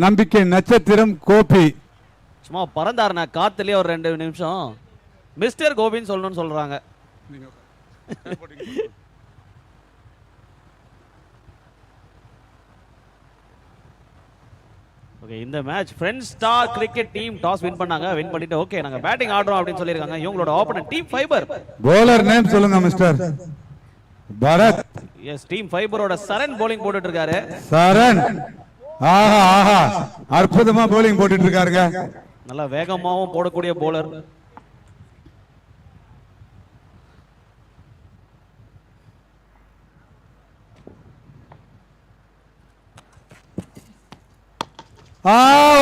நம்பிக்கை நட்சத்திரம் கோபி சும்மா பறந்தாருண்ணா காத்துலயே ஒரு 2 நிமிஷம். மிஸ்டர் கோபின்னு சொல்லணும்னு சொல்றாங்க. ஓகே, இந்த match friends star cricket team toss win பண்ணாங்க. வின் பண்ணிட்டு ஓகே நாங்க பேட்டிங் ஆடுறோம் அப்படின்னு சொல்லிருக்காங்க. இவங்களோட opponent team fibre. bowler name சொல்லுங்க மிஸ்டர் பரத். எஸ், டீம் ஃபைபரோட சரண் bowling போட்டுட்டு இருக்காரு. சரண் ஆஹா ஆஹா அற்புதமா bowling போட்டுட்டு இருக்காருங்க. நல்ல வேகமாவும் போடக்கூடிய bowler.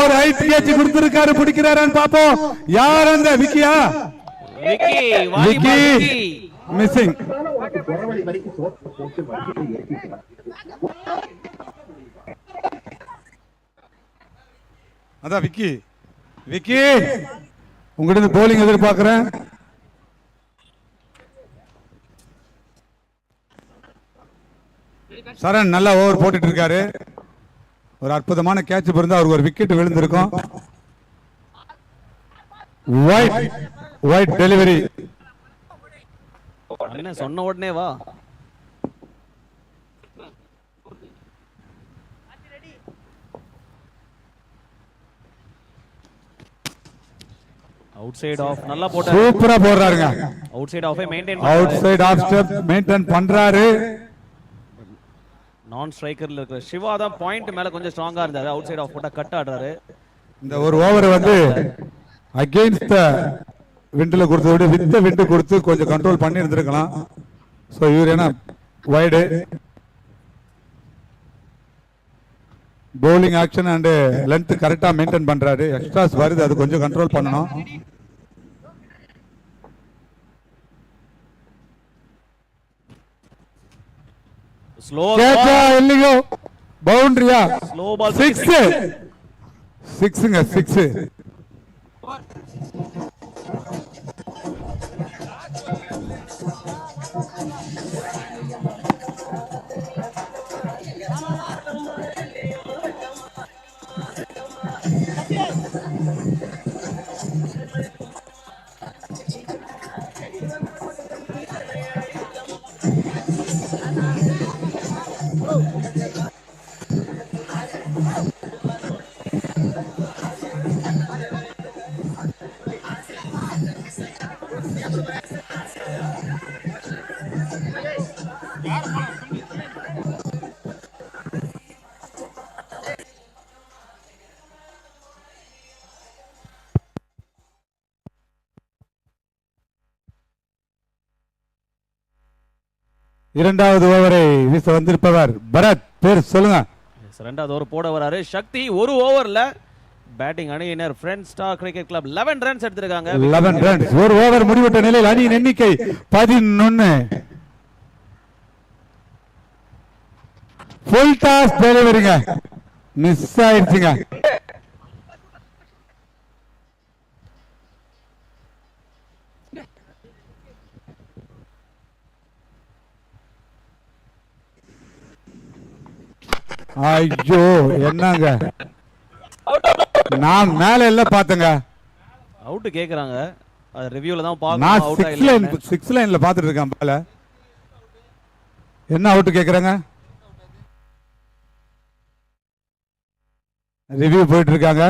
ஒரு ஹைட் கேட்ச் கொடுத்திருக்காரு. பிடிக்கிறாரான்னு பாப்போம். யார் அந்த விக்கியா? விக்கி மிஸ்ஸிங். அதான் விக்கி. விக்கி உங்ககிட்ட bowling எதிர்பார்க்கிறேன். சரண் நல்லா ஓவர் போட்டுட்டு இருக்காரு. ஒரு அற்புதமான கேட்ச் இருந்தா அவருக்கு ஒரு விக்கெட் விழுந்திருக்கும். Wide delivery. என்ன சொன்ன உடனே வா. அவுட் சைடு ஆஃப் நல்லா போட்டாரு. சூப்பரா போடுறாருங்க. அவுட் சைடு ஆஃபே மெயின்டெய்ன் பண்றாரு. Outside off step maintain பண்றாரு. நான் ஸ்ட்ரைக்கர்ல இருக்கிற சிவா தான் பாயிண்ட் மேல கொஞ்சம் ஸ்ட்ராங்கா இருந்தாரு. அவுட் சைடு ஆஃப் போட்டா கட் ஆடுறாரு. இந்த ஒரு ஓவர் வந்து அகைன்ஸ்ட் தி விண்ட்ல கொடுத்தத விட வித் தி விண்ட் கொடுத்து கொஞ்சம் கண்ட்ரோல் பண்ணி இருந்திருக்கலாம். சோ இவர் என்ன wide bowling action and length கரெக்ட்டா மெயின்டெய்ன் பண்றாரு. எக்ஸ்ட்ராஸ் வருது, அது கொஞ்சம் கண்ட்ரோல் பண்ணனும். ஸ்லோ கேட்சா இல்லையோ பவுண்டரியா? ஸ்லோ பால் 6ங்க 6. இரண்டாவது ஓவரை வீச வந்திருப்பவர் பரத். பேர் சொல்லுங்க. இரண்டாவது ஓவர் போட வராரு சக்தி. ஒரு ஓவர்ல பேட்டிங் அணியினர் friends star cricket club 11 runs எடுத்திருக்காங்க. 11 ரன்ஸ். ஒரு ஓவர் முடிவுற்ற நிலையில் அணியின் எண்ணிக்கை 11. ஃபுல் டாஸ் டெலிவரிங்க மிஸ் ஆயிடுச்சுங்க. ஐயோ என்னங்க, நான் மேல எல்லாம் பாத்தங்க. அவுட் கேக்குறாங்க, அது ரிவ்யூல தான் பார்க்கணும். நான் அவுட் ஆயில்ல 6 லைன்ல பாத்துட்டு இருக்கேன். பால என்ன அவுட் கேக்குறாங்க? ரிவ்யூ போயிட்டு இருக்காங்க.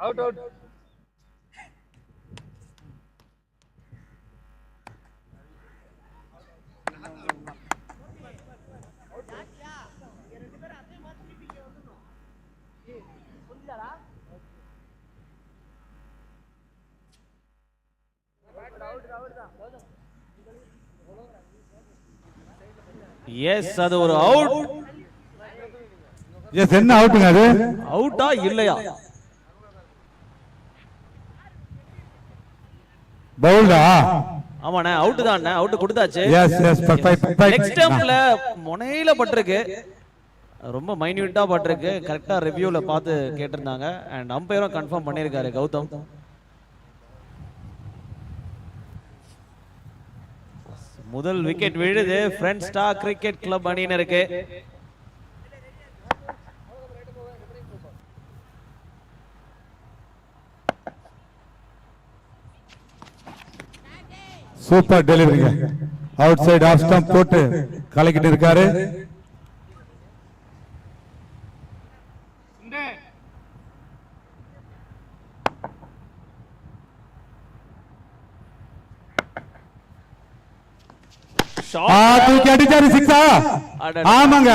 அவுட் அவுட் எஸ், அது ஒரு அவுட். எஸ், என்ன அவுட்டுங்க அது? அவுட்டா இல்லையா? பவுல்டா? ஆமாண்ணே, அவுட் தான். அவுட் கொடுத்தாச்சு. Yes yes, perfect. நெக்ஸ்ட் ஸ்டெம்ப்ல முனையில பட்டிருக்கு, ரொம்ப மைன்யூட்டா பட்டிருக்கு. கரெக்டா ரிவ்யூல பார்த்து கேட்டிருந்தாங்க அண்ட் அம்பையரும் கன்ஃபார்ம் பண்ணியிருக்காரு கௌதம். முதல் விக்கெட் விழுது ஃப்ரெண்ட் ஸ்டார் கிரிக்கெட் கிளப் அணியினருக்கு. சூப்பர் டெலிவரிங்க. அவுட் சைடு ஆஃப் ஸ்டம்ப் போட்டு கலக்கிட்டு இருக்காரு. தூக்கி அடிச்சாரு. சிக்ஸா? ஆமாங்க,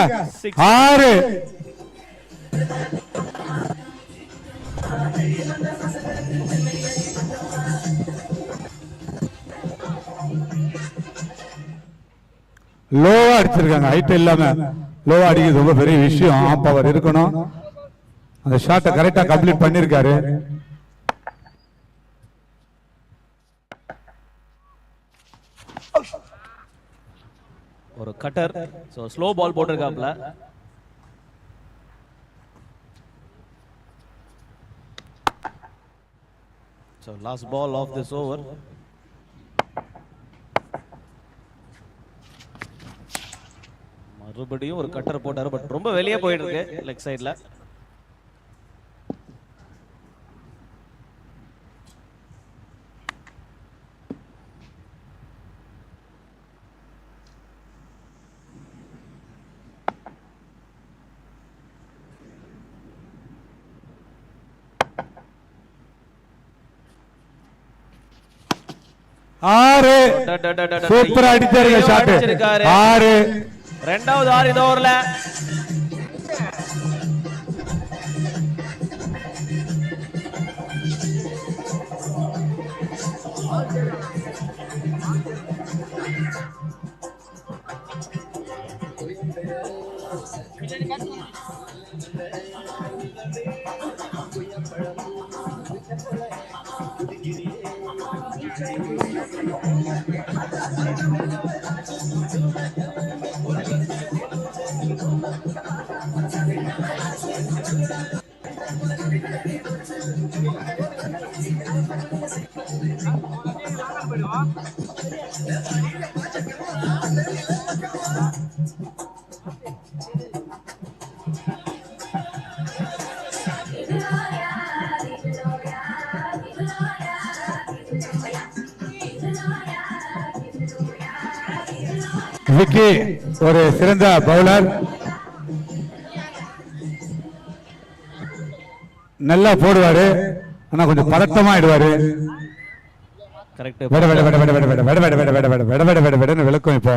6. லோவா அடிச்சிருக்காங்க, ஹைட் இல்லாம லோவா அடிக்கிறது ரொம்ப பெரிய விஷயம். ஆப் பவர் இருக்கணும். அந்த ஷாட்டை கரெக்டா கம்ப்ளீட் பண்ணிருக்காரு. ஒரு கட்டர், சோ ஸ்லோ பால் போட்டிருக்காப்ல. So last ball of this over. மறுபடியும் ஒரு கட்டர் போட்டாரு, பட் ரொம்ப வெளியே போயிட்டு இருக்கு லெக் சைடுல. ஆறு. சூப்பரா அடிச்சாருங்க ஷாட். 6. ரெண்டாவது 6 இந்த ஓவர்ல. விக்கி ஒரு சிறந்த பவுலர், நல்லா போடுவாரு, ஆனா கொஞ்சம் பதட்டமா ஆயிடுவாரு. கரெக்ட். விளக்கம் இப்போ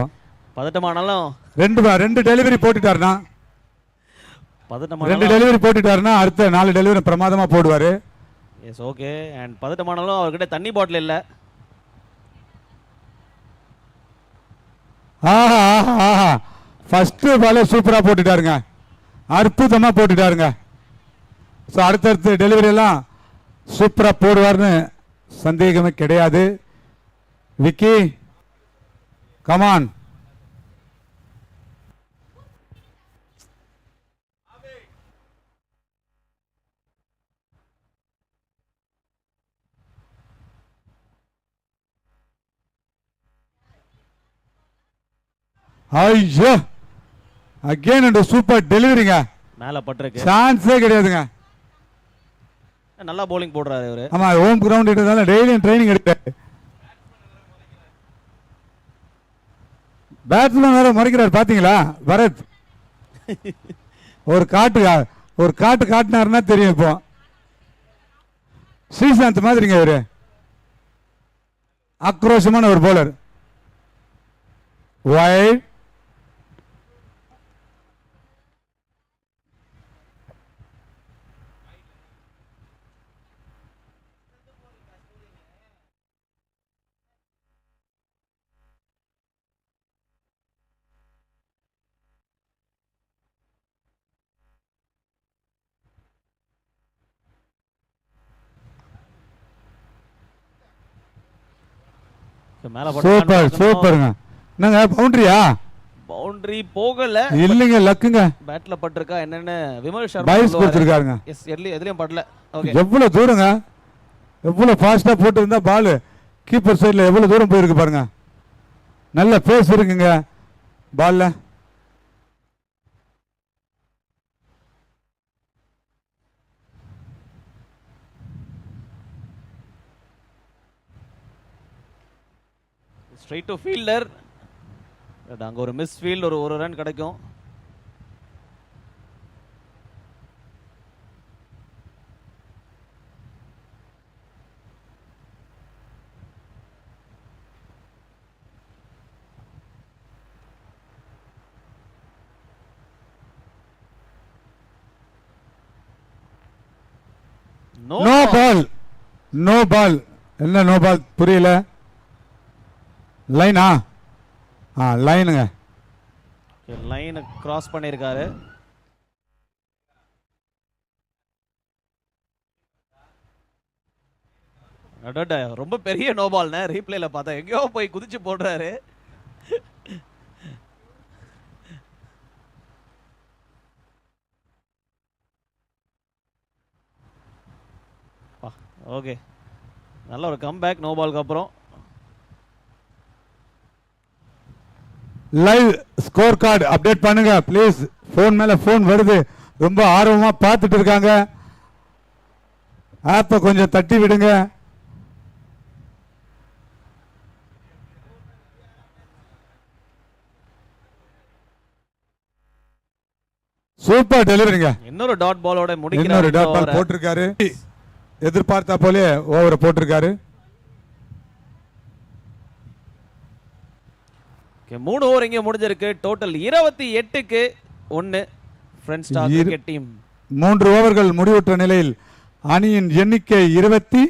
பதட்டமானாலும் ரெண்டு டெலிவரி போட்டுட்டாருன்னா, பதட்டமான 2 டெலிவரி போட்டுட்டாருன்னா அடுத்த 4 டெலிவரி பிரமாதமா போடுவாரு. S, okay. அண்ட் பதட்டமானாலும் அவர்கிட்ட தண்ணி பாட்டில் இல்ல. ஆஹா ஆஹா ஆஹா, ஃபர்ஸ்ட் பால சூப்பரா போட்டுட்டாருங்க, அற்புதமா போட்டுட்டாருங்க. ஸோ அடுத்தடுத்து டெலிவரி எல்லாம் சூப்பரா போடுவார்னு சந்தேகமே கிடையாது. விக்கி கமான். ஐயோ அகைன் அண்ட் சூப்பர் டெலிவரிங்க. மேல பட்டிருக்கு. சான்ஸே கிடையாதுங்க. நல்லா bowling போடுறாரு இவரு. ஆமா ஹோம் கிரவுண்ட் எடுத்ததால டெய்லியும் ட்ரைனிங் எடுத்தாரு. பேட்ஸ்மேன் வேற முறைக்கிறார் பாத்தீங்களா பரத்? ஒரு காட்டு காட்டினாருன்னா தெரியும். இப்போ ஸ்ரீசாந்த் மாதிரிங்க இவரு, ஆக்ரோஷமான ஒரு போலர். வைட் மேல சூப்பர் சூப்பருங்க. என்னங்க பவுண்டரியா? பவுண்டரி போகல, இல்லைங்க லக்குங்க. பேட்ல பட்டிருக்கா என்னன்னு விமல் சர்மா பைஸ் கொடுத்துருக்காருங்க. எஸ் எதுலயும் படல. ஓகே எவ்வளவு தூரங்க, எவ்வளவு ஃபாஸ்டா போட்டு இருந்தா பால் கீப்பர் சைடுல எவ்வளவு தூரம் போயிருக்கு பாருங்க. நல்ல பேஸ் இருக்குங்க பால்ல. Straight to fielder. அங்க ஒரு மிஸ் ஃபீல்ட், ஒரு ரன் கிடைக்கும். No ball, no ball. என்ன நோ பால் புரியல? லைனா? லைனுங்க. லைன் கிராஸ் பண்ணிருக்காரு. ரொம்ப பெரிய நோ பால்னா ரீப்ளேல பார்த்தா எங்கேயோ போய் குதிச்சு போடுறாரு. ஓகே, நல்ல ஒரு கம்பேக் நோ பாலுக்கு அப்புறம். லைவ் ஸ்கோர் கார்டு அப்டேட் பண்ணுங்க ப்ளீஸ். போன் மேல போன் வருது, ரொம்ப ஆர்வமா பார்த்துட்டு இருக்காங்க. ஆப்பை கொஞ்சம் தட்டி விடுங்க. சூப்பர் டெலிவரிங்க. இன்னொரு டாட் பாலோட முடிக்கிறார். இன்னொரு டாட் பால் போட்டிருக்காரு. எதிர்பார்த்தா போலே ஓவரை போட்டிருக்காரு. 3 ஓவர் இங்கே முடிஞ்சிருக்கு. டோட்டல் 28க்கு 1 ஃப்ரெண்ட்ஸ் ஸ்டார் கிரிக்கெட் டீம். 3 ஓவர்கள் முடிவுற்ற நிலையில் அணியின் எண்ணிக்கை 28.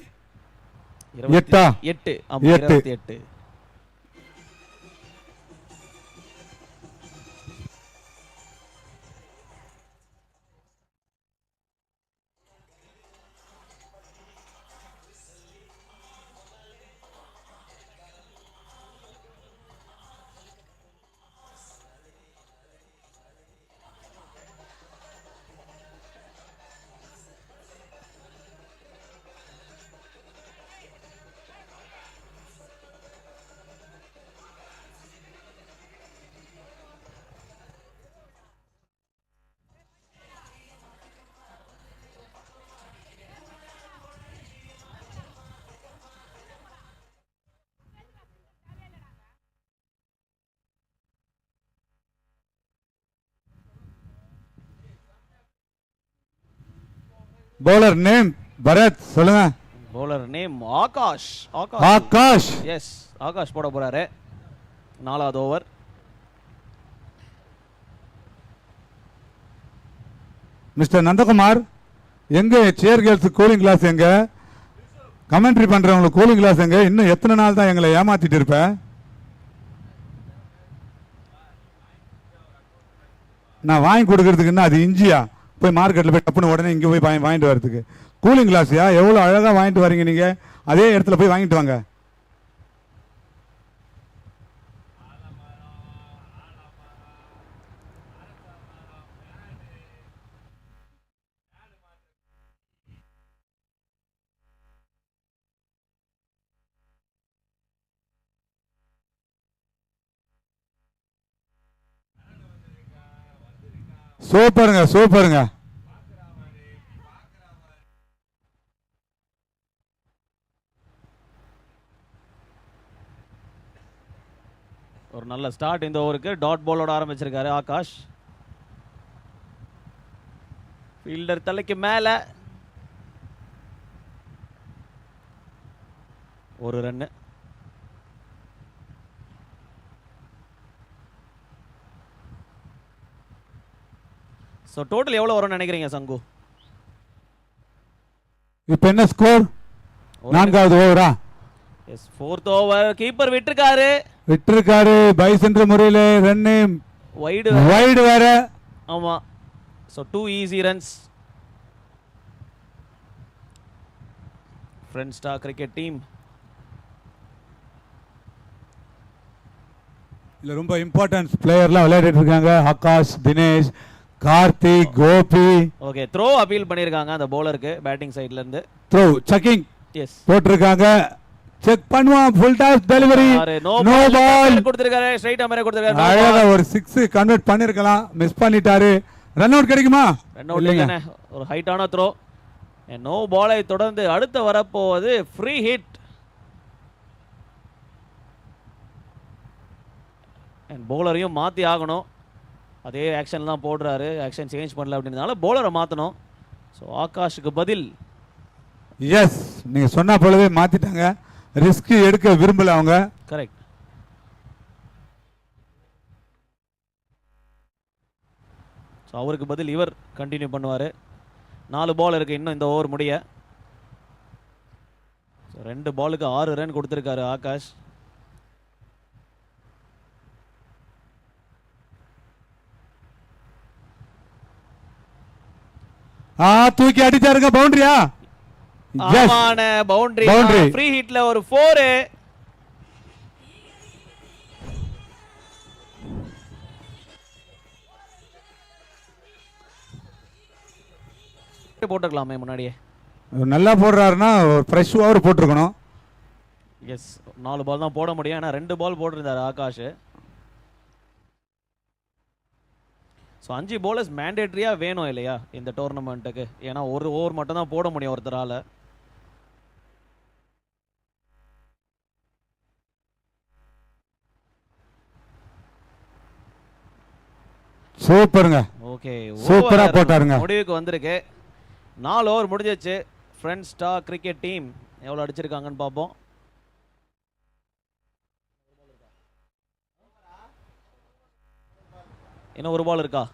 பவுலர் நேம் பரத் சொல்லுங்க. Bowler name Akash. Akash yes, Akash போட போறாரு 4வது ஓவர். மிஸ்டர் நந்தகுமார், எங்க சேர் கேர்ள்ஸ் கூலிங் கிளாஸ் எங்க? கமெண்ட்ரி பண்றவங்களுக்கு கூலிங் கிளாஸ் எங்க? இன்னும் எத்தனை நாள் தான் எங்களை ஏமாத்திட்டு இருப்ப? நான் வாங்கி கொடுக்கறதுக்குன்னா அது இஞ்சியா? போய் மார்க்கெட்டில் போய் டப்புன்னு உடனே இங்கே போய் வாங்கிட்டு வரதுக்கு கூலிங் கிளாஸியா? எவ்வளோ அழகாக வாங்கிட்டு வரீங்க நீங்கள். அதே இடத்துல போய் வாங்கிட்டு வாங்க. சூப்பருங்க சூப்பருங்க. ஒரு நல்ல ஸ்டார்ட் இந்த ஓவருக்கு. டாட் பாலோட ஆரம்பிச்சிருக்காரு ஆகாஷ். ஃபீல்டர் தலைக்கு மேல ஒரு ரன்னு. ஸோ டோட்டல் எவ்வளோ வரும்னு நினைக்கிறீங்க சங்கு? இப்போ என்ன ஸ்கோர்? 4வது ஓவரா? S, 4th over. கீப்பர் விட்டுருக்காரு பைஸ் என்ற முறையில். ரன்னு வைடு வேற. ஆமா. So 2 easy runs. Friend star cricket team இல்ல ரொம்ப இம்பார்ட்டன்ட் பிளேயர்லாம் விளையாடிட்டு இருக்காங்க. Akash, Dinesh, Karthik, Gopi. Okay, throw appeal பண்ணிருக்காங்க அந்த பவுலருக்கு பேட்டிங் சைடுல இருந்து. த்ரோ செக்கிங் எஸ் போட்டிருக்காங்க. செக் பண்ணுவான். Full toss delivery. No ball கொடுத்திருக்காரு. ஸ்ட்ரைட் அமரே கொடுத்திருக்காரு. அழகா ஒரு 6 கன்வெர்ட் பண்ணிருக்கலாம். மிஸ் பண்ணிட்டாரு. ரன் அவுட் கிடைக்குமா? ரன் அவுட் இல்லைங்க. ஒரு ஹைட்டான த்ரோ. நோ பாலை தொடர்ந்து அடுத்து வரப்போவது ஃப்ரீ ஹிட். பவுலரையும் மாற்றி ஆகணும். அதே ஆக்ஷன் தான் போடுறாரு. ஆக்ஷன் சேஞ்ச் பண்ணல அப்படின்றதுனால பவுலரை மாற்றணும். ஸோ ஆகாஷுக்கு பதில். எஸ், நீங்கள் சொன்ன போலவே மாற்றிட்டாங்க. ரிஸ்க் எடுக்க விரும்பல அவங்க. கரெக்ட். ஸோ அவருக்கு பதில் இவர் கண்டினியூ பண்ணுவார். 4 பால் இருக்குது இன்னும் இந்த ஓவர் முடிய. ஸோ 2 பாலுக்கு 6 ரன் கொடுத்துருக்காரு ஆகாஷ். தூக்கி அடிச்சாருங்க. பவுண்டரியா? ஆமான பவுண்டரி. ஃப்ரீ ஹிட்ல ஒரு 4 போட்டுக்கலாமே முன்னாடியே. நல்லா போடுறாருன்னா ஒரு ஃப்ரெஷ் ஓவர் போட்டிருக்கணும். எஸ், 4 பால் தான் போட முடியும். ஏன்னா 2 பால் போட்டிருந்தாரு ஆகாஷ். ஸோ 5 bowlers மேண்டேட்ரியாக வேணும் இல்லையா இந்த டோர்னமெண்ட்டுக்கு? ஏன்னா ஒரு ஓவர் மட்டும் தான் போட முடியும் ஒருத்தரால். சூப்பருங்க. ஓகே, சூப்பரா போட்டாருங்க. முடிவுக்கு வந்திருக்கு. 4 ஓவர் முடிஞ்சிச்சு. ஃப்ரெண்ட் ஸ்டார் கிரிக்கெட் டீம் எவ்வளோ அடிச்சிருக்காங்கன்னு பார்ப்போம். இன்னும் ஒரு பால் இருக்கா?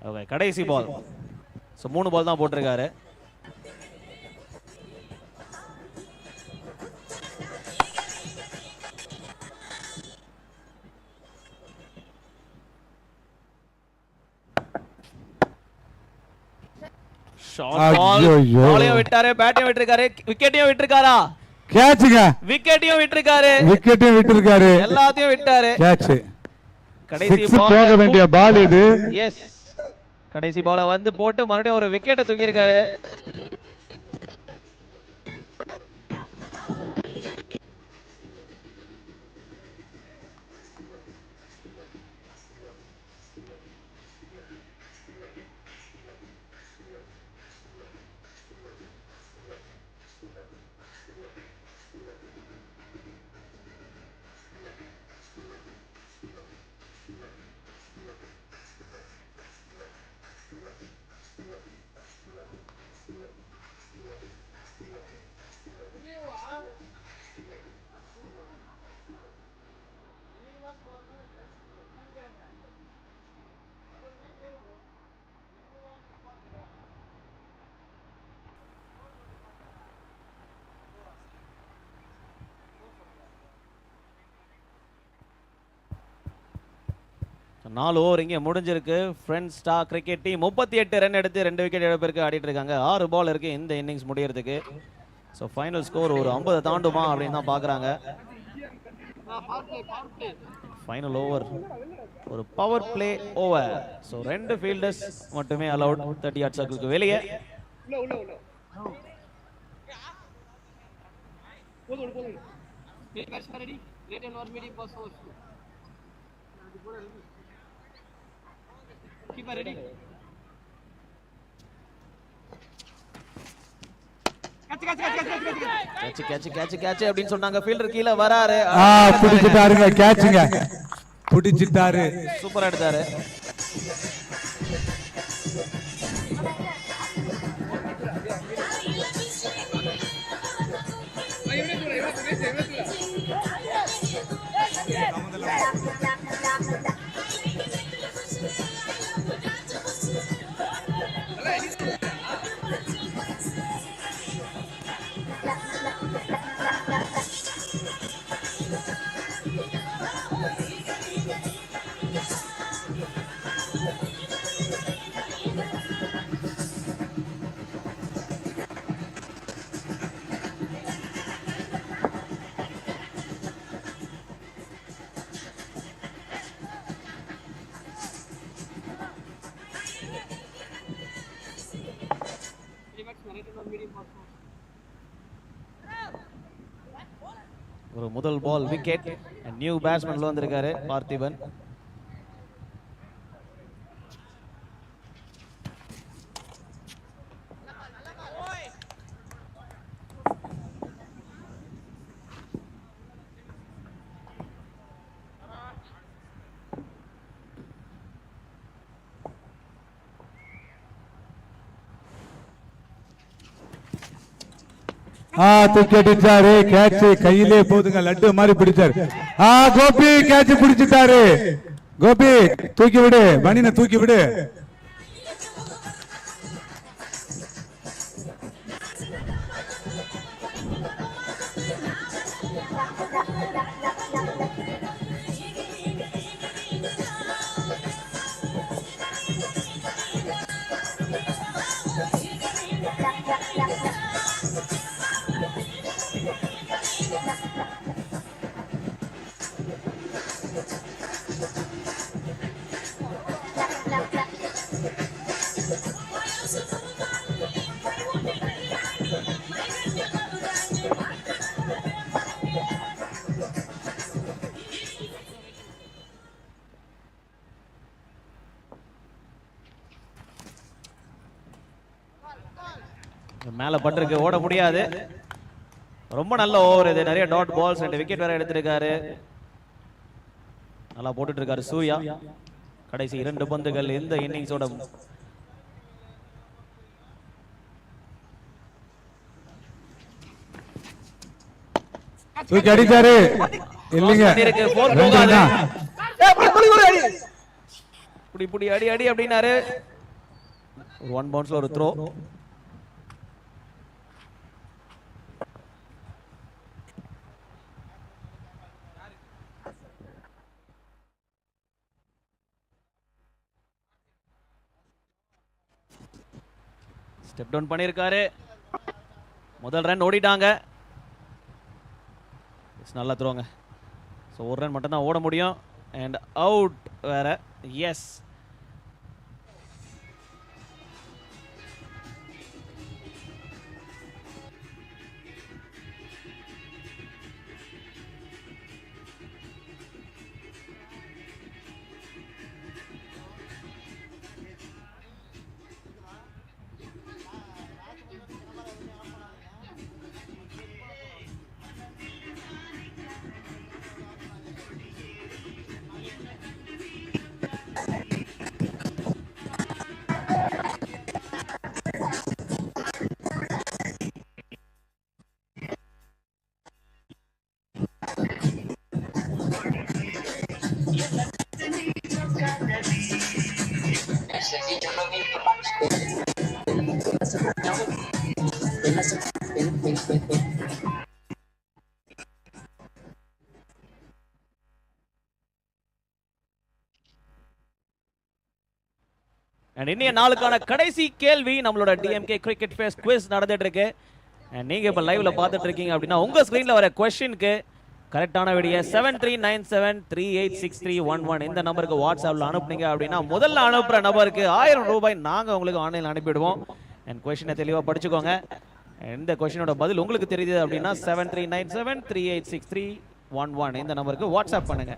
ஓகே, கடைசி பால். ஸோ 3 பால் தான் போட்டிருக்காரு. பாலையும் விட்டாரு, பேட்டையும் விட்டுருக்காரு, விக்கெட்டையும் விட்டுருக்காரா? கேட்சுங்க. விக்கெட்டையும் விட்டுருக்காரு, விக்கெட்டையும் விட்டுருக்காரு, எல்லாத்தையும் விட்டாரு. கேட்ச். கடைசி போக வேண்டிய பால் இது. எஸ், கடைசி பால வந்து போட்டு மறுபடியும் ஒரு விக்கெட்டை தூக்கி இருக்காரு. நாலு ஓவர் இங்கே முடிஞ்சிருக்கு. Friends star cricket team 38 run எடுத்து 2 விக்கெட் இழப்பிற்கு ஆடிட்டு இருக்காங்க. 6 பால் இருக்கு இந்த இன்னிங்ஸ் முடியறதுக்கு. ஸோ ஃபைனல் ஸ்கோர் ஒரு 50 தாண்டுமா அப்படின்னு தான் பார்க்குறாங்க. ஃபைனல் ஓவர் ஒரு power play over. So 2 fielders மட்டுமே அலவுட் 30 யார்ட் சர்க்கிளுக்கு வெளியே. Keeper ready. கேட்ச் அப்படின்னு சொன்னாங்க. ஃபீல்டர் கீழ வராரு. பிடிச்சிட்டாருங்க, கேட்சுங்க, பிடிச்சிட்டாரு. சூப்பரா எடுத்தாரு. ஒரு முதல் பால் விக்கெட். நியூ பேட்ஸ்மேன் வந்திருக்காரு பார்த்திபன். தூக்கி அடிச்சாரு, கேட்ச் கையிலே போதுங்க, லட்டு மாதிரி பிடிச்சாரு. கோபி கேட்ச் பிடிச்சிட்டாரு. கோபி தூக்கி விடு, மணினை தூக்கி விடு. மேல பட்டிருக்கு, ஓட முடியாது. ரொம்ப நல்ல ஓவர் இது. நிறைய டாட் பால்ஸ், 2 விக்கெட் வேற எடுத்திருக்காரு. நல்லா போட்டுட்டு இருக்காரு சூர்யா. கடைசி 2 பந்துகள் இந்த இன்னிங்ஸோட. தூக்கி அடிச்சாரு. இல்லைங்க, புடி அடி அடி அப்படின்னாரு. ஒரு 1 பவுன்ஸ்ல ஒரு த்ரோ. ஸ்டெப் டவுன் பண்ணியிருக்காரு. முதல் ரன் ஓடிட்டாங்க. நல்லா த்ரோங்க. ஸோ ஒரு ரன் மட்டும்தான் ஓட முடியும். அண்ட் அவுட் வேற. எஸ், இன்றைய நாளுக்கான கடைசி கேள்வி நம்மளோட டிஎம்கே கிரிக்கெட் ஃபேஸ் குவிஸ் நடந்துட்டு இருக்கு. நீங்க இப்ப லைவ்ல பார்த்துட்டு இருக்கீங்க அப்படின்னா உங்க ஸ்கிரீன்ல வர क्वेश्चनக்கு கரெக்டான விடைய 7397386311 இந்த நம்பருக்கு வாட்ஸ்அப்ல அனுப்புனீங்க அப்படின்னா முதல்ல அனுப்புற நபருக்கு 1000 ரூபாய் நாங்க உங்களுக்கு ஆன்லைன்ல அனுப்பிடுவோம். அண்ட் क्वेश्चனை தெளிவா படிச்சுக்கோங்க. இந்த क्वेश्चனோட பதில் உங்களுக்கு தெரியுது அப்படின்னா 7397386311 இந்த நம்பருக்கு வாட்ஸ்அப் பண்ணுங்க.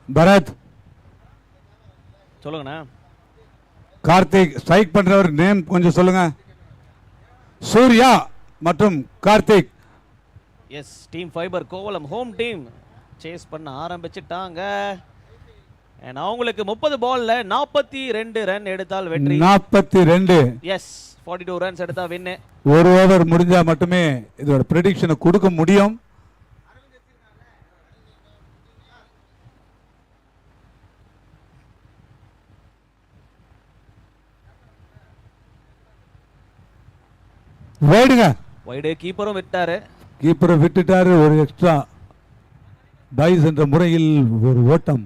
பரத், சொல்லுங்கண்ணா. கார்த்திக் ஸ்ட்ரைக் பண்றவர் நேம் கொஞ்சம் சொல்லுங்க. சூர்யா மற்றும் Karthik. Yes, team fiber Kovalam home team chase பண்ண ஆரம்பிச்சிட்டாங்க. And அவங்களுக்கு 30 பால்ல 42 ரன் எடுத்தால் வெற்றி. 42. எஸ், 42 ரன்ஸ் எடுத்தா வின். ஒரு ஓவர் முடிஞ்சா மட்டுமே இதோட ப்ரெடிக்ஷனை கொடுக்க முடியும். வைடுங்க. வைடு கீப்பரும் விட்டாரு. கீப்பரை விட்டுட்டாரு. ஒரு எக்ஸ்ட்ரா டைஸ் என்ற முறையில் ஒரு ஓட்டம்.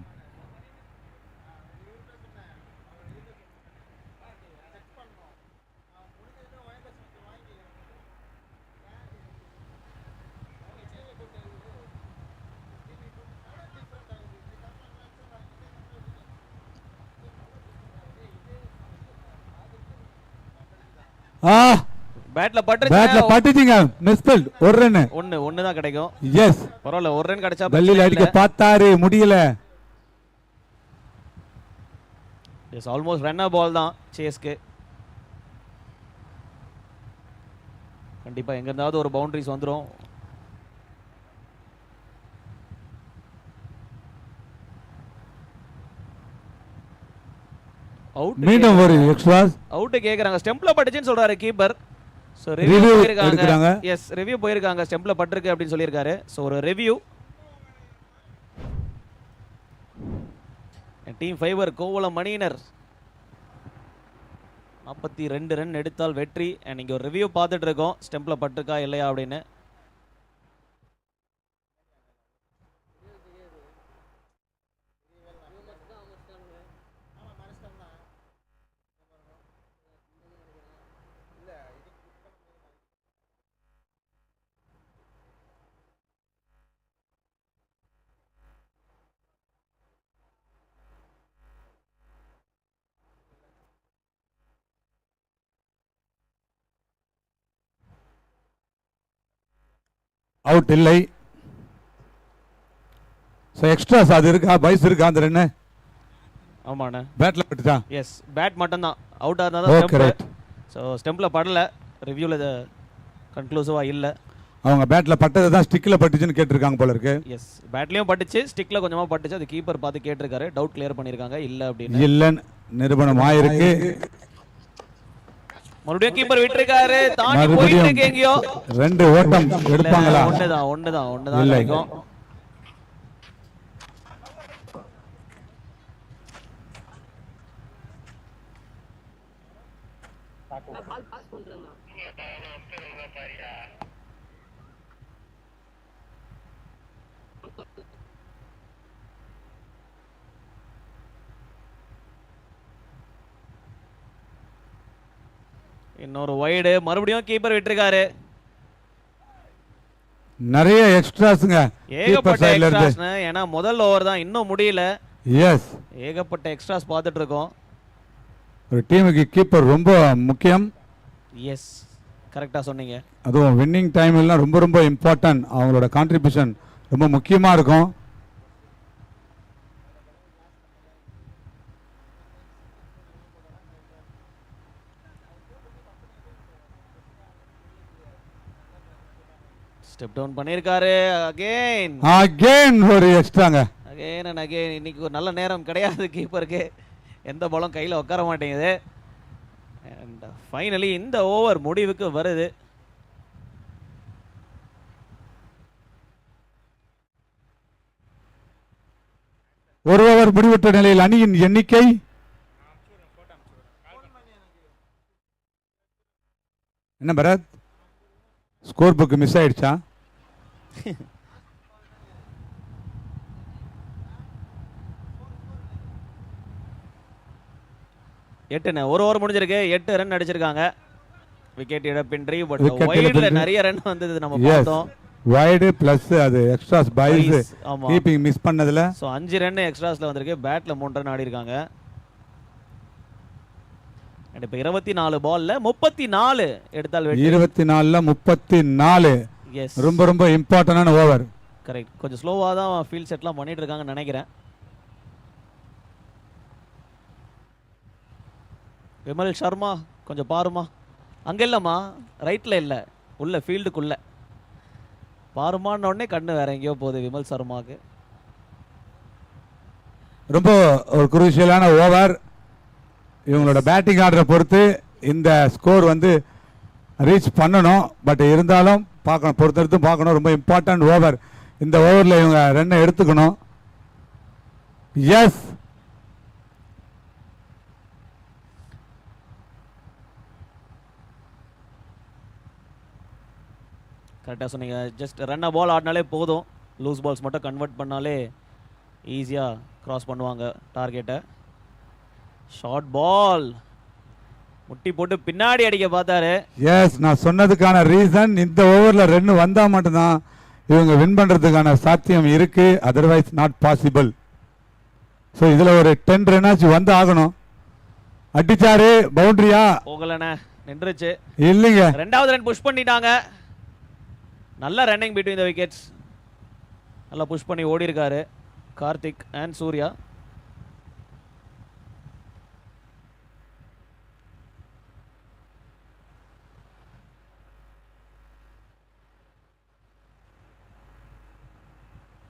பேட்ல பட்டுட்டீங்க. மிஸ்பெல். ஒரு ரன். ஒன்னு தான் கிடைக்கும். எஸ், பரவாயில்ல, ஒரு ரன் கிடைச்சா. பல்லில் அடிக்க பார்த்தாரு, முடியல. எஸ், ஆல்மோஸ்ட் ரன்னர் பால் தான் சேஸ்க்கு. கண்டிப்பா எங்க இருந்தாவது ஒரு பவுண்டரிஸ் வந்துரும். அவுட் மீண்டும் ஒரு எக்ஸ்ட்ராஸ். அவுட் கேக்குறாங்க. ஸ்டெம்ப்ல பட்டுச்சுன்னு சொல்றாரு கீப்பர். சோ Review ரிவ்யூ போயிருக்காங்க. எடுக்கறாங்க. எஸ் ரிவ்யூ போயிருக்காங்க. ஸ்டெம்ப்ல பட்டிருக்கு அப்படின்னு சொல்லியிருக்காரு. சோ ஒரு ரிவ்யூ. டீம் ஃபைவர் கோவளம் மணியினர் 42 ரன் எடுத்தால் வெற்றி. அண்ட் இங்க ஒரு ரிவ்யூ பார்த்துட்டு இருக்கோம் ஸ்டெம்ப்ல பட்டிருக்கா இல்லையா அப்படின்னு. அவுட் இல்லை. ஸோ எக்ஸ்ட்ராஸ் அது இருக்கா, பைஸ் இருக்கா அந்த ரெண்டு? ஆமாண்ணே. பேட்ல பட்டுச்சா? எஸ் பேட் மட்டும் தான். அவுட் ஆனா ஓகே தான் ரைட். ஸோ ஸ்டெம்ப்ல படல. ரிவ்யூல இது கன்க்ளூசிவா இல்ல. அவங்க பேட்ல பட்டது தான் ஸ்டிக்ல பட்டுச்சுன்னு கேட்டிருக்காங்க போல இருக்கு. எஸ் பேட்லயும் பட்டுச்சு, ஸ்டிக்ல கொஞ்சமா பட்டுச்சு. அது கீப்பர் பார்த்து கேட்டிருக்காரு. டவுட் கிளியர் பண்ணிருக்காங்க இல்ல அப்படின்னு. இல்லன்னு நிரூபணம் ஆயிருக்கு. மறுபடியும் கீப்பர் விட்டுருக்காரு. தாண்டி போயிட்டு மறுபடியும் இருக்கு எங்கேயோ. 2 ஓட்டம் எடுப்பாங்களா? ஒண்ணுதான் இல்லை. கிடைக்கும். இன்னொரு வைடு. மறுபடியும் கீப்பர் விட்டுருக்காரு. நிறைய எக்ஸ்ட்ராஸ்ங்க கீப்பர் ஏகப்பட்ட சைடுல இருந்து. எக்ஸ்ட்ராஸ். ஏன்னா முதல் ஓவர் தான் இன்னும் முடியல. எஸ், ஏகப்பட்ட எக்ஸ்ட்ராஸ் பார்த்துட்டு இருக்கோம். ஒரு டீமுக்கு கீப்பர் ரொம்ப முக்கியம். எஸ் கரெக்டா சொன்னீங்க. அதுவும் வின்னிங் டைம்லாம் ரொம்ப ரொம்ப இம்பார்ட்டன்ட். அவங்களோட கான்ட்ரிபியூஷன் ரொம்ப முக்கியமா இருக்கும். ஸ்டெப் டவுன் பண்ணிருக்காரு. அகைன் ஒரு எக்ஸ்ட்ராங்க. Again and again. இன்னைக்கு ஒரு நல்ல நேரம் கிடையாது கீப்பருக்கு. எந்த பாலும் கையில் உட்கார மாட்டேங்குது. அண்ட் ஃபைனலி இந்த ஓவர் முடிவுக்கு வருது. ஒரு ஓவர் முடிவுற்ற நிலையில் அணியின் எண்ணிக்கை என்ன பரத்? ஸ்கோர் புக் மிஸ் ஆயிடுச்சா? எட்டுண்ணே. ஒரு ஓவர் முடிஞ்சிருக்கு. 8 ரன் அடிச்சிருக்காங்க. விக்கெட் இழப்பின்றி. பட் Wicket வைடுல இழப்பின்றி. நிறைய ரன் வந்தது நம்ம எஸ், பார்த்தோம். வைடு பிளஸ் அது எக்ஸ்ட்ராஸ் பைஸ் Base, ஆமா. கீப்பிங் மிஸ் பண்ணதுல. ஸோ 5 ரன் எக்ஸ்ட்ராஸ்ல வந்திருக்கு. பேட்ல 3 ரன் ஆடி இருக்காங்க. அண்ட் இப்போ 24 பால்ல 34 எடுத்தால் வெற்றி. 24ல 34. எஸ் ரொம்ப ரொம்ப இம்பார்ட்டன்டான ஓவர். கரெக்ட். கொஞ்சம் ஸ்லோவாக தான் ஃபீல்ட் செட்லாம் பண்ணிட்டு இருக்காங்கன்னு நினைக்கிறேன். விமல் சர்மா கொஞ்சம் பாருமா. அங்கே இல்லைம்மா, ரைட்டில் இல்லை, உள்ள ஃபீல்டுக்குள்ள பாருமான்னு உடனே கண்ணு வேற எங்கேயோ போகுது விமல் சர்மாவுக்கு. ரொம்ப ஒரு குரூஷியலான ஓவர். இவங்களோட பேட்டிங் ஆர்டரை பொறுத்து இந்த ஸ்கோர் வந்து ரீச் பண்ணணும். பட் இருந்தாலும் பார்க்கணும், பொறுத்தெடுத்து பார்க்கணும். ரொம்ப இம்பார்ட்டன்ட் ஓவர். இந்த ஓவரில் இவங்க ரன்னை எடுத்துக்கணும். எஸ், கரெக்டாக சொன்னீங்க. ஜஸ்ட் ரன்னை பால் ஆடினாலே போதும். லூஸ் பால்ஸ் மட்டும் கன்வெர்ட் பண்ணாலே ஈஸியாக கிராஸ் பண்ணுவாங்க டார்கெட்டை. ஷார்ட் பால் முட்டி போட்டு பின்னாடி அடிக்க பார்த்தாரு. எஸ், நான் சொன்னதுக்கான ரீசன் இந்த ஓவரில் ரன் வந்தால் மட்டும்தான் இவங்க வின் பண்ணுறதுக்கான சாத்தியம் இருக்கு. Otherwise not possible. ஸோ இதில் ஒரு 10 ரன்னாச்சும் வந்து ஆகணும். அடிச்சாரு, பவுண்டரியா? போகலண்ணே, நின்றுச்சு. இல்லைங்க, 2வது ரன் புஷ் பண்ணிட்டாங்க. நல்ல ரன்னிங் பிட்வீன் த விக்கெட்ஸ். நல்லா புஷ் பண்ணி ஓடி இருக்காரு Karthik and Surya.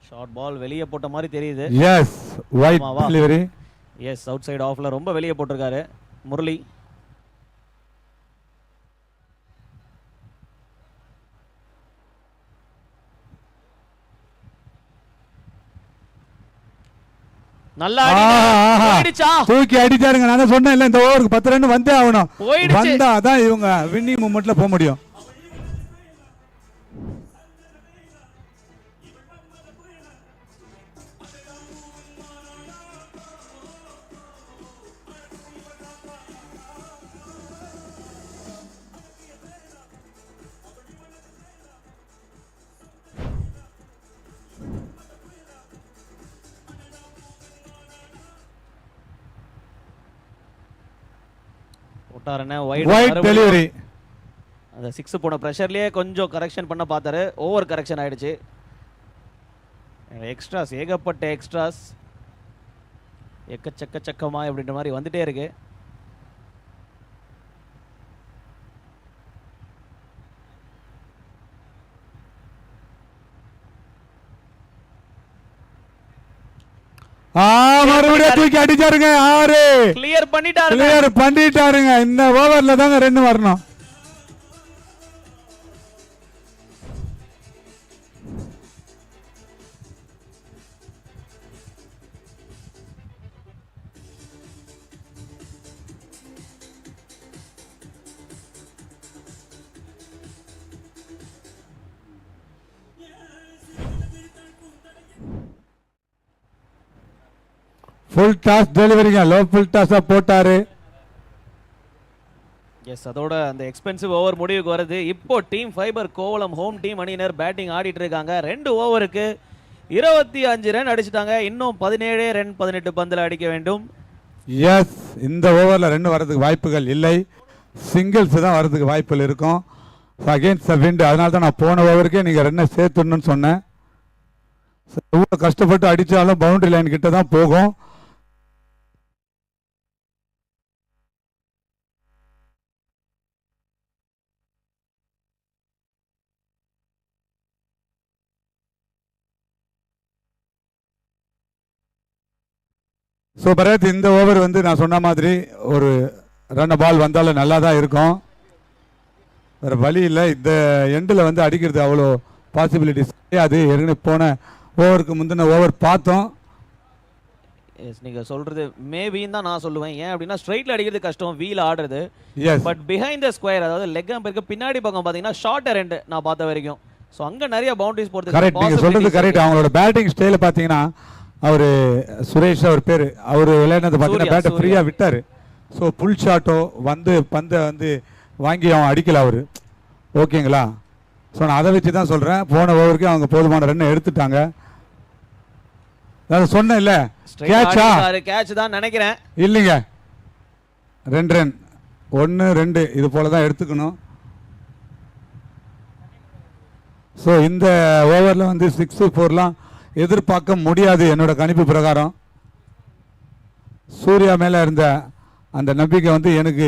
Short ball வெளியே போட்ட மாதிரி தெரியுது. எஸ், வைட் ஆமாவா? டெலிவரி. எஸ், அவுட் சைடு ஆஃப்ல ரொம்ப வெளியே போட்டிருக்காரு முரளி. நல்லா போயிடுச்சா? தூக்கி அடிச்சாருங்க. நான் தான் சொன்னேன் இல்ல, இந்த ஓவருக்கு 10 ரன் வந்தே ஆகணும். போயிடுச்சு. வந்தா தான் இவங்க வின்னிங் மூமெண்ட்ல போக முடியும். போட்டாருன்னா ஒயிட் வைட் டெலிவரி. அந்த 6 போன ப்ரெஷர்லயே கொஞ்சம் கரெக்ஷன் பண்ண பார்த்தாரு. ஓவர் கரெக்ஷன் ஆயிடுச்சு. எக்ஸ்ட்ராஸ், ஏகப்பட்ட எக்ஸ்ட்ராஸ், எக்கச்சக்கமா அப்படின்ற மாதிரி வந்துட்டே இருக்கு. மறுபடியும் தூக்கி அடிச்சாருங்க. 6 கிளியர் பண்ணிட்டாரு. கிளியர் பண்ணிட்டாருங்க. இந்த ஓவர்ல தாங்க 2 வரணும். ஃபுல் டாஸ் டெலிவரிங்க. லோ ஃபுல் டாஸா போட்டாரு. எஸ், அதோட அந்த எக்ஸ்பென்சிவ் ஓவர் முடிவுக்கு வருது. இப்போ team fibre Kovalam home team அணியினர் பேட்டிங் ஆடிட்டு இருக்காங்க. 2 ஓவருக்கு 25 ரன் அடிச்சிட்டாங்க. இன்னும் 17 ரன் 18 பந்தில் அடிக்க வேண்டும். எஸ், இந்த ஓவரில் 2 வரதுக்கு வாய்ப்புகள் இல்லை. சிங்கிள்ஸ் தான் வரதுக்கு வாய்ப்புகள் இருக்கும். Against the wind. அதனால தான் நான் போன ஓவருக்கே நீங்கள் 2 சேர்த்துடணும்னு சொன்னேன். எவ்வளோ கஷ்டப்பட்டு அடித்தாலும் பவுண்டரி லைன் கிட்ட தான் போகும். ஸோ பரத், இந்த ஓவர் வந்து நான் சொன்ன மாதிரி ஒரு ரன் பால் வந்தாலும் நல்லா தான் இருக்கும். வேறு வழி இல்லை. இந்த எண்டில் வந்து அடிக்கிறது அவ்வளோ பாசிபிலிட்டிஸ் கிடையாது. ஏற்கனவே போன ஓவருக்கு முந்தின ஓவர் பார்த்தோம். எஸ், நீங்கள் சொல்கிறது மேபின்னு தான் நான் சொல்லுவேன். ஏன் அப்படின்னா ஸ்ட்ரைட்டில் அடிக்கிறது கஷ்டம், வீல் ஆடுறது. Yes, but behind the square, அதாவது லெக் அம்பருக்கு பின்னாடி பக்கம் பார்த்தீங்கன்னா ஷார்ட் ரெண்டு நான் பார்த்த வரைக்கும். ஸோ அங்கே நிறைய பவுண்டரிஸ் போகிறது. கரெக்ட், நீங்கள் சொல்கிறது கரெக்ட். அவங்களோட பேட்டிங் ஸ்டைலை பார்த்தீங்கன்னா அவர் சுரேஷ் அவர் பேர், அவர் விளையாடுறது பார்த்தீங்கன்னா பேட்டை ஃப்ரீயாக விட்டார். ஸோ புல் ஷாட்டோ வந்து பந்தை வந்து வாங்கி அவன் அடிக்கல அவர். ஓகேங்களா? ஸோ நான் அதை வச்சு தான் சொல்கிறேன். போன ஓவருக்கு அவங்க போதுமான ரன் எடுத்துட்டாங்க. நான் சொன்னேன் இல்லை, கேட்சா கேட்ச் தான் நினைக்கிறேன். இல்லைங்க, 2 ரன் 1 2 இது போல தான் எடுத்துக்கணும். ஸோ இந்த ஓவரில் வந்து 6 4லாம் எதிர்பார்க்க முடியாது என்னோட கணிப்பு பிரகாரம். சூர்யா மேலே இருந்த அந்த நம்பிக்கை வந்து எனக்கு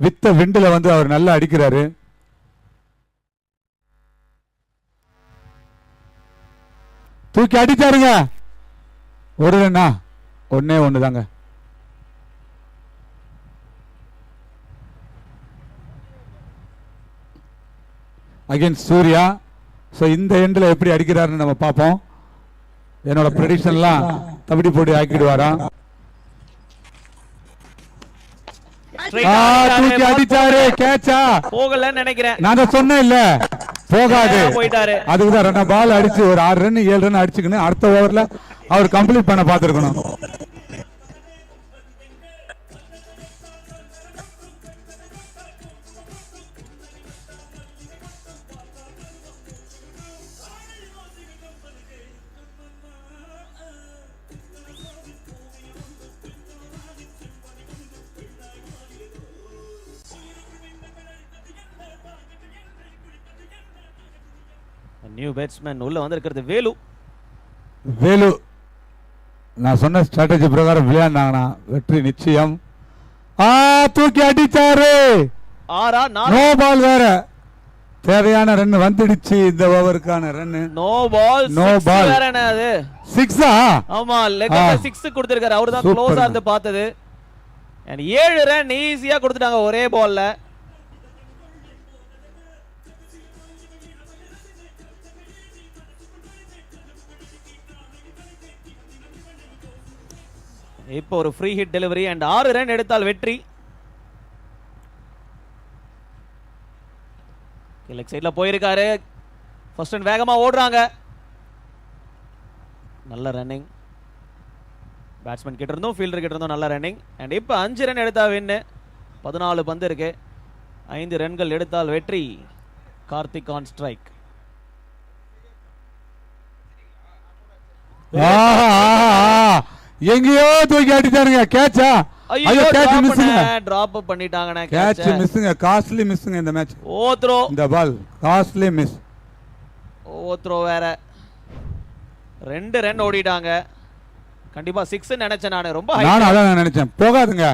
வித்த விண்டில் வந்து அவர் நல்லா அடிக்கிறாரு. தூக்கி அடிச்சாருங்க. 1 ரன்னா, 1 தாங்க. அகைன்ஸ்ட் சூர்யா. ஸோ இந்த எண்டில் எப்படி அடிக்கிறாருன்னு நம்ம பார்ப்போம். என்னோட ப்ரெடிக்ஷன்லாம் தவிடி போட்டு ஆக்கிடுவாராம். தூக்கி அடிச்சாரு. கேட்சா போகலன்னு நினைக்கிறேன். நான் தான் சொன்னேன் இல்ல, போகாது. போயிட்டாரு. அதுக்குதான் 2 பால் அடிச்சு ஒரு 6 ரன் 7 ரன் அடிச்சுக்கணும். அடுத்த ஓவர்ல அவர் கம்ப்ளீட் பண்ண பார்த்துருக்கணும். நியூ பேட்ஸ்மேன் உள்ள வந்திருக்கிறது வேலு. வேலு நான் சொன்ன ஸ்ட்ராட்டஜி பிரகாரம் விளையாடினாங்கன்னா வெற்றி நிச்சயம். தூக்கி அடிச்சாரு. ஆறா நோ பால் வேற. தேவையான ரன் வந்துடுச்சு இந்த ஓவருக்கான run. No ball. No ball. வேற என்ன அது? 6ஆ? ஆமா, லெக் 6 கொடுத்திருக்காரு. அவர்தான் Super. க்ளோஸா இருந்து பார்த்தது. and 7 ரன் ஈஸியா கொடுத்துட்டாங்க ஒரே பால்ல. இப்போ ஒரு free hit delivery and 6 run எடுத்தால் வெற்றி. லெக் சைடுல போயிருக்காரு. ஃபர்ஸ்ட் ரன் வேகமா ஓடுறாங்க. நல்ல ரன்னிங். பேட்ஸ்மேன் கிட்ட இருந்தும் ஃபீல்டர் கிட்ட இருந்தும் நல்ல ரன்னிங். அண்ட் இப்போ 5 ரன் எடுத்தா வின்னு. 14 பந்து இருக்கு. 5 ரன்கள் எடுத்தால் வெற்றி. Karthik on strike. எங்கேயோ தூக்கி அடிச்சாருங்க. கேட்சா? ஐயோ, கேட்ச் மிஸ்ங்க. டிராப் பண்ணிட்டாங்கனா. கேட்ச் மிஸ்ங்க. காஸ்ட்லி மிஸ்ங்க இந்த மேட்ச். ஓ த்ரோ. இந்த பால் காஸ்ட்லி மிஸ். ஓ த்ரோ வேற. 2 ரன் ஓடிட்டாங்க. கண்டிப்பா 6 நினைச்சேன் நான். ரொம்ப நானும் அதான் நினைச்சேன். போகாதுங்க.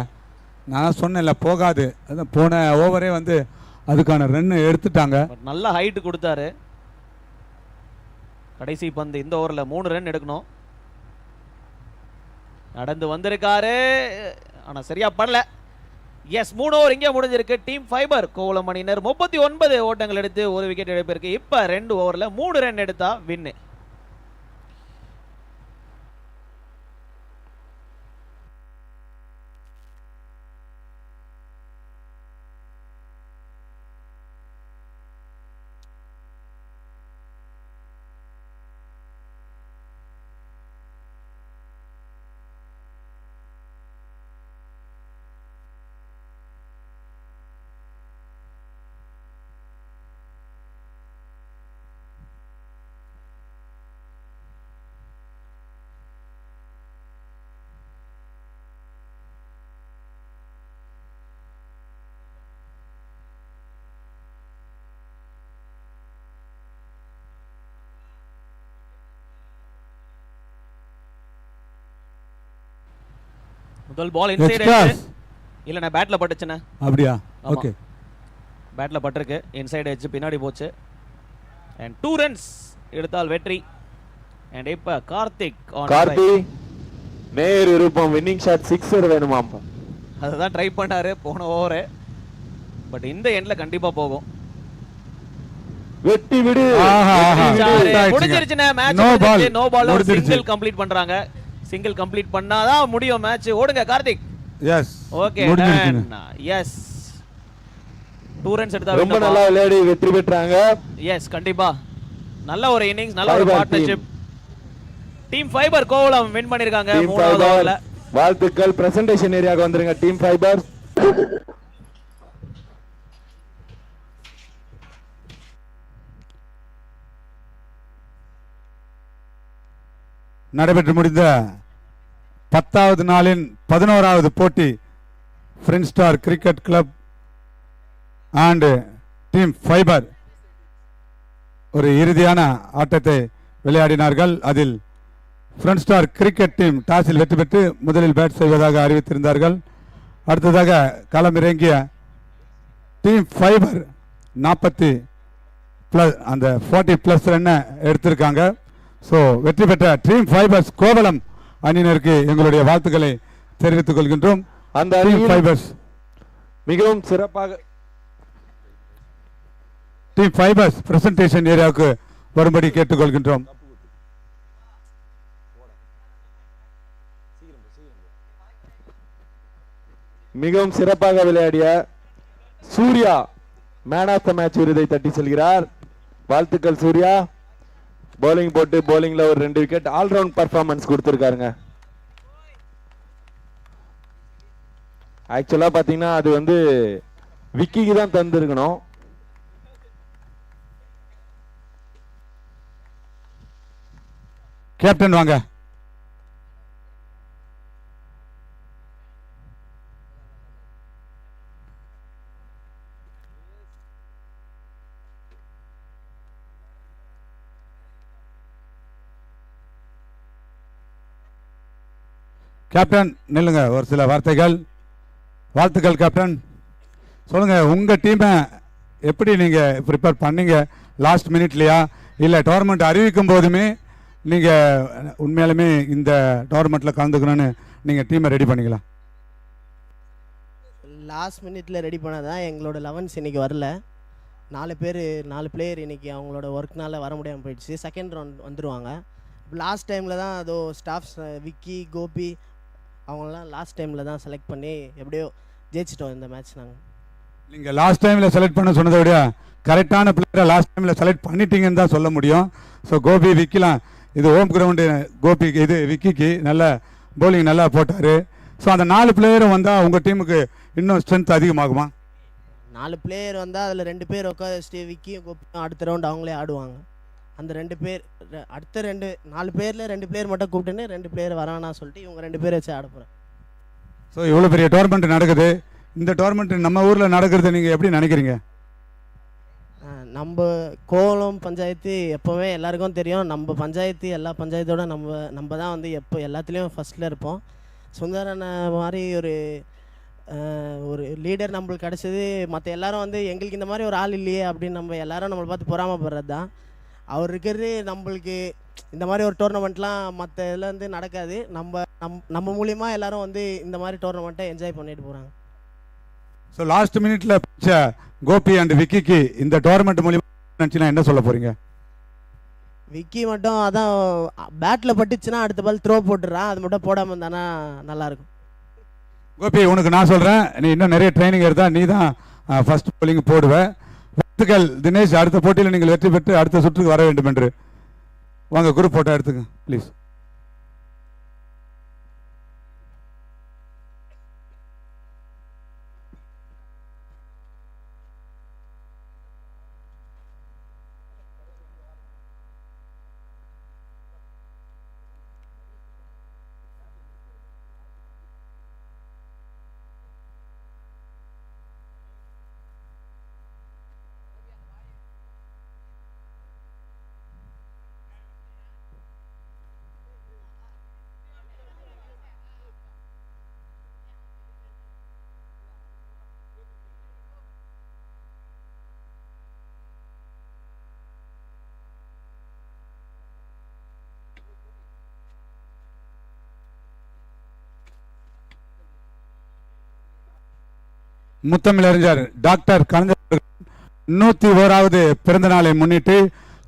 நான் சொன்னேன்ல போகாது. அதான் போன ஓவரே வந்து அதுக்கான ரன் எடுத்துட்டாங்க. நல்ல ஹைட் கொடுத்தாரு. கடைசி பந்து இந்த ஓவரில் 3 ரன் எடுக்கணும். நடந்து வந்திருக்காரு. ஆனா சரியா பண்ணல. எஸ், 3 ஓவர் இங்கே முடிஞ்சிருக்கு. டீம் ஃபைபர் கோவளம் அணியினர் 39 ஓட்டங்கள் எடுத்து 1 விக்கெட் இழப்பிற்கு. இப்ப 2 ஓவர்ல 3 ரன் எடுத்தா வின்னு. முதல் பால் இன்சைட் எட்ஜ். இல்ல நான் பேட்ல பட்டுச்சுனே. அப்படியே? ஓகே. பேட்ல பட்டிருக்கு. இன்சைட் எட்ஜ் பின்னாடி போச்சு. and 2 ரன்ஸ் எடுத்தால் வெற்றி. and இப்ப கார்த்திக் நேர் விருப்பம் வின்னிங் ஷாட் 6 வேணுமாம். அததான் ட்ரை பண்ணாரு போன ஓவர். பட் இந்த எண்ட்ல கண்டிப்பா போகும். வெட்டி விடு. முடிஞ்சிருச்சுனே. மேட்ச் முடிஞ்சிருச்சு. No ball. சிங்கிள் கம்ப்ளீட் பண்றாங்க. சிங்கிள் கம்ப்ளீட் பண்ணாதான் முடியும் மேட்ச். ஓடுங்க Karthik. Yes. Okay. Yes. 2 runs எடுத்தா ரொம்ப நல்லா விளையாடி வெற்றி பெற்றாங்க. எஸ், கண்டிப்பா. நல்ல ஒரு இன்னிங்ஸ், நல்ல ஒரு partnership. Team fibre Kovalam win பண்ணிருக்காங்க 3வது ஓவர்ல. வாழ்த்துக்கள். பிரசன்டேஷன் ஏரியாக்கு வந்துருங்க டீம் ஃபைபர். நடைபெற்று முடிந்த 10வது நாளின் 11வது போட்டி friend star cricket club and team fibre ஒரு இறுதியான ஆட்டத்தை விளையாடினார்கள். அதில் ஃப்ரெண்ட் ஸ்டார் கிரிக்கெட் டீம் டாஸில் வெற்றி பெற்று முதலில் பேட் செய்வதாக அறிவித்திருந்தார்கள். அடுத்ததாக களமிறங்கிய டீம் ஃபைபர் 40+ ரன்னை எடுத்திருக்காங்க. ஸோ வெற்றி பெற்ற டீம் ஃபைபர்ஸ் கோவளம் அணியினருக்கு எங்களுடைய வாழ்த்துக்களை தெரிவித்துக் கொள்கின்றோம். அந்த டீம் ஃபைபர்ஸ் மிகவும் சிறப்பாக டீம் ஃபைபர்ஸ் பிரசன்டேஷன் ஏரியாவுக்கு வரும்படி கேட்டுக்கொள்கின்றோம். மிகவும் சிறப்பாக விளையாடிய Surya man of the match விருதை தட்டி செல்கிறார். வாழ்த்துக்கள் சூர்யா. பவுலிங் போட்டு பவுலிங்ல ஒரு 2 விக்கெட் ஆல்ரவுண்ட் பர்ஃபார்மன்ஸ் கொடுத்திருக்காருங்க. ஆக்சுவலா பாத்தீங்கன்னா அது வந்து விக்கிக்கு தான் தந்திருக்கணும். கேப்டன் வாங்க. கேப்டன் நில்லுங்க. ஒரு சில வார்த்தைகள். வாழ்த்துக்கள் கேப்டன். சொல்லுங்க, உங்க டீமை எப்படி நீங்கள் ப்ரிப்பேர் பண்ணீங்க? லாஸ்ட் மினிட்லையா இல்லை டோர்னமெண்ட் அறிவிக்கும் போதுமே நீங்கள் உண்மையாலுமே இந்த டோர்னமெண்ட்டில் கலந்துக்கணும்னு நீங்கள் டீமை ரெடி பண்ணீங்களா? லாஸ்ட் மினிட்ல ரெடி பண்ணதான் எங்களோட 11s இன்னைக்கு வரல. 4 பிளேயர் இன்னைக்கு அவங்களோட ஒர்க்னால வர முடியாமல் போயிடுச்சு. செகண்ட் ரவுண்ட் வந்துடுவாங்க. லாஸ்ட் டைமில் தான் அதோ ஸ்டாஃப்ஸ் விக்கி கோபி அவங்களாம் லாஸ்ட் டைமில் தான் செலக்ட் பண்ணி எப்படியோ ஜெயிச்சிட்டோம் இந்த மேட்ச். நீங்கள் லாஸ்ட் டைமில் செலக்ட் பண்ண சொன்னதை விட கரெக்டான பிளேயரை லாஸ்ட் டைமில் செலக்ட் பண்ணிட்டீங்கன்னு தான் சொல்ல முடியும். ஸோ கோபி விக்கிலாம் இது ஹோம் கிரவுண்டு கோபிக்கு இது விக்கிக்கு நல்ல பவுலிங் நல்லா போட்டார். ஸோ அந்த 4 பிளேயரும் வந்தால் உங்கள் டீமுக்கு இன்னும் ஸ்ட்ரென்த் அதிகமாகுமா? 4 பிளேயர் வந்தால் அதில் 2 பேர் உட்காந்து விக்கியும் கோபியும் அடுத்த ரவுண்ட் அவங்களே ஆடுவாங்க. அந்த 2 பேர் அடுத்த 4 பேரில் 2 பிளேயர் மட்டும் கூப்பிட்டுன்னு 2 பிளேயர் வரானா சொல்லிட்டு இவங்க 2 பேரை வச்சு ஆட போகிறேன். ஸோ இவ்வளோ பெரிய டோர்னமெண்ட் நடக்குது. இந்த டோர்னமெண்ட் நம்ம ஊரில் நடக்கிறத நீங்கள் எப்படி நினைக்கிறீங்க? நம்ம கோவளம் பஞ்சாயத்து எப்போவுமே எல்லாருக்கும் தெரியும். நம்ம பஞ்சாயத்து எல்லா பஞ்சாயத்தோட நம்ம தான் வந்து எப்போ எல்லாத்துலேயும் ஃபஸ்ட்டில் இருப்போம். சுந்தரன மாதிரி ஒரு லீடர் நம்மளுக்கு கிடச்சது. மற்ற எல்லாரும் வந்து எங்களுக்கு இந்த மாதிரி ஒரு ஆள் இல்லையே அப்படின்னு நம்ம எல்லாரும் நம்மளை பார்த்து பொறாமப்படுறது தான். அவர் இருக்கிறது நம்மளுக்கு இந்த மாதிரி ஒரு டோர்னமெண்ட்லாம் மற்ற இதில் வந்து நடக்காது. நம்ம மூலிமா எல்லாரும் வந்து இந்த மாதிரி டோர்னமெண்ட்டை என்ஜாய் பண்ணிட்டு போகிறாங்க. ஸோ லாஸ்ட் மினிட்ல கோபி அண்ட் விக்கிக்கு இந்த டோர்னமெண்ட் மூலியமா நினச்சினா என்ன சொல்ல போறீங்க? விக்கி மட்டும் அதான் பேட்டில் பட்டுச்சுன்னா அடுத்த பால் த்ரோ போட்டுறான். அது மட்டும் போடாமல் இருந்தானா நல்லாயிருக்கும். கோபி உனக்கு நான் சொல்கிறேன், நீ இன்னும் நிறைய ட்ரைனிங் எடுத்தா நீ தான் ஃபர்ஸ்ட் போலிங் போடுவேன். வாழ்த்துக்கள் தினேஷ். அடுத்த போட்டியில் நீங்கள் வெற்றி பெற்று அடுத்த சுற்றுக்கு வர வேண்டும் என்று. வாங்க குரூப் போட்டோ எடுத்துங்க ப்ளீஸ். முத்தமிழறிஞர் டாக்டர் கலைஞர் 101வது பிறந்த நாளை முன்னிட்டு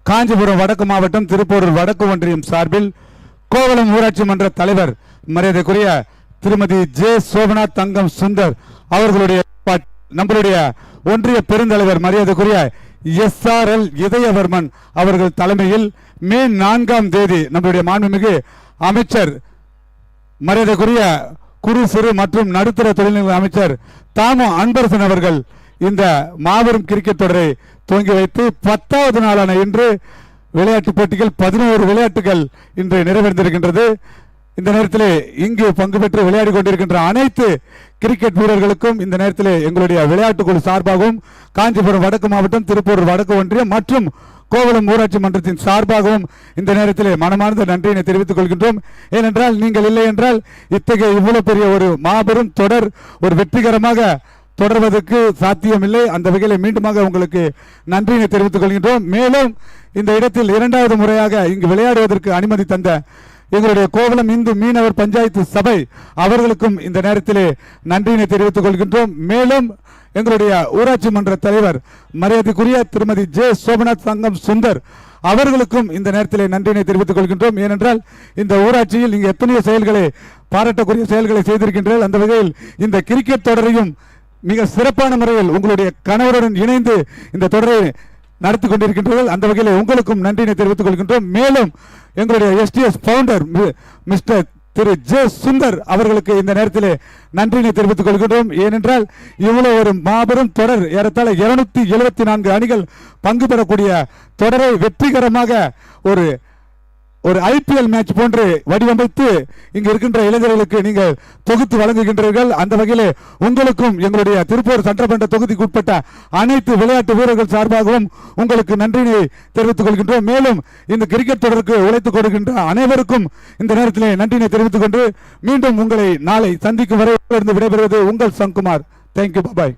காஞ்சிபுரம் வடக்கு மாவட்டம் திருப்போரூர் வடக்கு ஒன்றியம் சார்பில் கோவளம் ஊராட்சி மன்ற தலைவர் மரியாதைக்குரிய திருமதி ஜே சோபநாத் தங்கம் சுந்தர் அவர்களுடைய நம்மளுடைய ஒன்றிய பெருந்தலைவர் மரியாதைக்குரிய SRL இதயவர்மன் அவர்கள் தலைமையில் மே 4ஆம் தேதி நம்மளுடைய மாண்புமிகு அமைச்சர் மரியாதைக்குரிய குறு சிறு மற்றும் நடுத்தர தொழில்நுட்ப அமைச்சர் தாமோ அன்பரசன் அவர்கள் இந்த மாபெரும் கிரிக்கெட் தொடரை துவங்கி வைத்து 10வது நாளான இன்று விளையாட்டுப் போட்டிகள் 11 விளையாட்டுகள் இன்று நிறைவேறியிருக்கின்றது. இந்த நேரத்திலே இங்கு பங்கு பெற்று விளையாடி கொண்டிருக்கின்ற அனைத்து கிரிக்கெட் வீரர்களுக்கும் இந்த நேரத்திலே எங்களுடைய விளையாட்டுக் குழு சார்பாகவும் காஞ்சிபுரம் வடக்கு மாவட்டம் திருப்பூர் வடக்கு ஒன்றியம் மற்றும் கோவளம் ஊராட்சி மன்றத்தின் சார்பாகவும் இந்த நேரத்திலே மனமார்ந்த நன்றியினை தெரிவித்துக் கொள்கின்றோம். ஏனென்றால் நீங்கள் இல்லை என்றால் இத்தகைய இவ்வளவு பெரிய ஒரு மாபெரும் தொடர் ஒரு வெற்றிகரமாக தொடர்வதற்கு சாத்தியமில்லை. அந்த வகையில் மீண்டுமாக உங்களுக்கு நன்றியினை தெரிவித்துக் கொள்கின்றோம். மேலும் இந்த இடத்தில் 2வது முறையாக இங்கு விளையாடுவதற்கு அனுமதி தந்த எங்களுடைய கோவளம் இந்து மீனவர் பஞ்சாயத்து சபை அவர்களுக்கும் இந்த நேரத்திலே நன்றியினை தெரிவித்துக் கொள்கின்றோம். மேலும் எங்களுடைய ஊராட்சி மன்ற தலைவர் மரியாதைக்குரிய திருமதி ஜே சோபநாத் தங்கம் சுந்தர் அவர்களுக்கும் இந்த நேரத்திலே நன்றியினை தெரிவித்துக் கொள்கின்றோம். ஏனென்றால் இந்த ஊராட்சியில் நீங்க எத்தனையோ செயல்களை பாராட்டக்கூடிய செயல்களை செய்திருக்கின்றீர்கள். அந்த வகையில் இந்த கிரிக்கெட் தொடரையும் மிக சிறப்பான முறையில் உங்களுடைய கணவருடன் இணைந்து இந்த தொடரை நடத்தி கொண்டிருக்கின்றீர்கள். அந்த வகையில் உங்களுக்கும் நன்றியினை தெரிவித்துக் கொள்கின்றோம். மேலும் எங்களுடைய STS பவுண்டர் மிஸ்டர் திரு ஜே சுந்தர் அவர்களுக்கு இந்த நேரத்திலே நன்றியினை தெரிவித்துக் கொள்கின்றோம். ஏனென்றால் இவ்வளவு ஒரு மாபெரும் தொடர் ஏறத்தாழ 274 அணிகள் பங்கு பெறக்கூடிய தொடரை வெற்றிகரமாக ஒரு IPL மேட்ச் போன்று வடிவமைத்து இங்கு இருக்கின்ற இளைஞர்களுக்கு நீங்கள் தொகுத்து வழங்குகின்றீர்கள். அந்த வகையிலே உங்களுக்கும் எங்களுடைய திருப்பூர் சட்டமன்ற தொகுதிக்கு உட்பட்ட அனைத்து விளையாட்டு வீரர்கள் சார்பாகவும் உங்களுக்கு நன்றியை தெரிவித்துக் கொள்கின்றோம். மேலும் இந்த கிரிக்கெட் தொடருக்கு உழைத்துக் கொடுக்கின்ற அனைவருக்கும் இந்த நேரத்திலே நன்றியை தெரிவித்துக் கொண்டு மீண்டும் உங்களை நாளை சந்திக்கும் வரை விடைபெறுவது உங்கள் சங்குமார். தேங்க்யூ. பாய்.